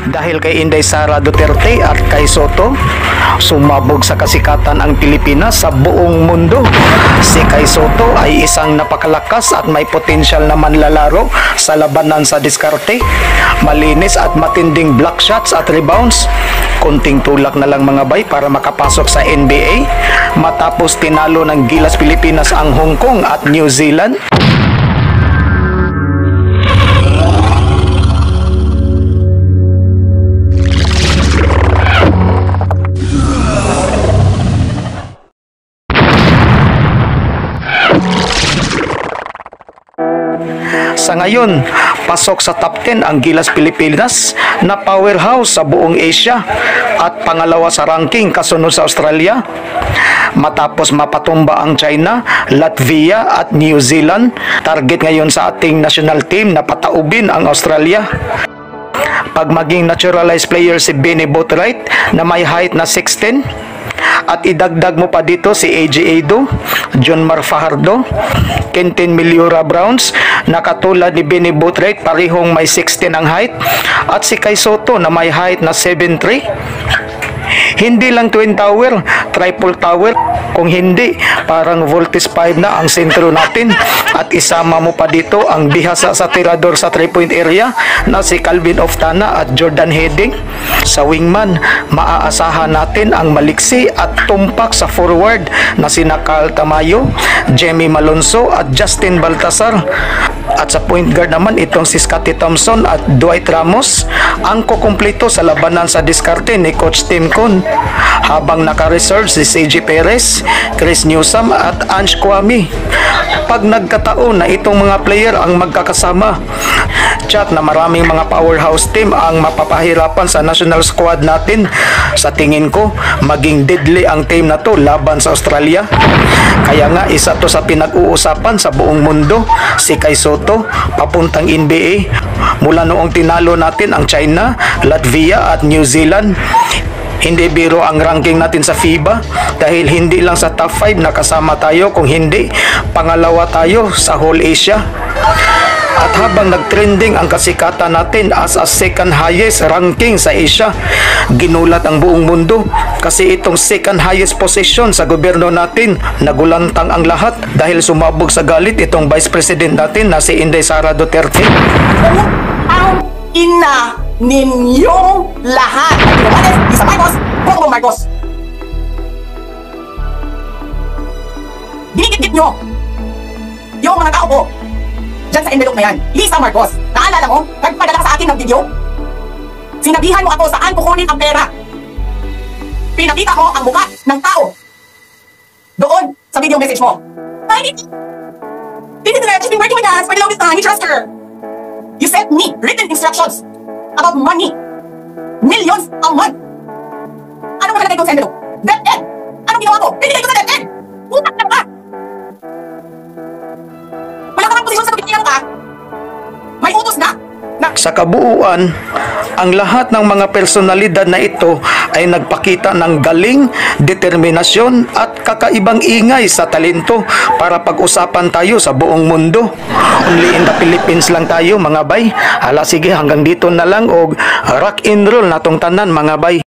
Dahil kay Inday Sara Duterte at kay Soto, sumabog sa kasikatan ang Pilipinas sa buong mundo. Si Kay Soto ay isang napakalakas at may potensyal na manlalaro sa labanan sa diskarte. Malinis at matinding block shots at rebounds. Konting tulak na lang mga bay para makapasok sa NBA matapos tinalo ng Gilas Pilipinas ang Hong Kong at New Zealand. Sa ngayon, pasok sa top 10 ang Gilas Pilipinas na powerhouse sa buong Asia at pangalawa sa ranking kasunod sa Australia. Matapos mapatumba ang China, Latvia at New Zealand, target ngayon sa ating national team na pataubin ang Australia. Pag maging naturalized player si Benny Boatwright na may height na 6'10", at idagdag mo pa dito si AJ Edo, John Mar Fajardo, Quentin Miliura Browns na katulad ni Benny Boatwright parehong may 6'10" ang height, at si Kay Soto na may height na 7'3". Hindi lang twin tower, triple tower, kung hindi parang Voltes 5 na ang sentro natin. At isama mo pa dito ang bihasa sa tirador sa 3-point area na si Calvin Oftana at Jordan Heading. Sa wingman, maaasahan natin ang maliksi at tumpak sa forward na sina Carl Tamayo, Jamie Malonzo at Justin Baltasar. At sa point guard naman itong si Scottie Thompson at Dwight Ramos ang kukumpleto sa labanan sa diskarte ni Coach Tim Con, habang naka-reserve si CJ Perez, Chris Newsome at Ange Kwame. Pag nagkataon na itong mga player ang magkakasama, chat na maraming mga powerhouse team ang mapapahirapan sa national squad natin. Sa tingin ko, maging deadly ang team na to laban sa Australia. Kaya nga isa to sa pinag-uusapan sa buong mundo, si Kay Soto papuntang NBA mula noong tinalo natin ang China, Latvia at New Zealand. Hindi biro ang ranking natin sa FIBA dahil hindi lang sa top 5 nakasama tayo, kung hindi pangalawa tayo sa whole Asia. At habang nagtrending ang kasikatan natin as a second highest ranking sa Asia, ginulat ang buong mundo kasi itong second highest position sa gobyerno natin, nagulantang ang lahat dahil sumabog sa galit itong Vice President natin na si Inday Sara Duterte. Ang ina ninyong lahat! Isa Marcos, Bongbong Marcos! Ginikit-kit nyo yung mga tao po dyan sa envelope na yan. Lisa Marcos, naalala mo? Nagpadala ka sa akin ng video. Sinabihan mo ako saan kukunin ang pera. Pinakita ko ang mukha ng tao doon sa video message mo. Ay, Titi Direct, she's been working with us for the longest time. We trust her. You sent me written instructions about money. Millions a month. Anong nakalagay doon sa envelope? DepEd. Anong ginawa ko? Pinigay ko sa DepEd. Utak na ka. Wala ka ng posisyon sa Pilipinas ka. May utos na. Sa kabuuan, ang lahat ng mga personalidad na ito ay nagpakita ng galing, determinasyon at kakaibang ingay sa talento para pag-usapan tayo sa buong mundo. Only in the Philippines lang tayo mga bay. Hala sige, hanggang dito na lang og rock and roll natong tanan mga bay.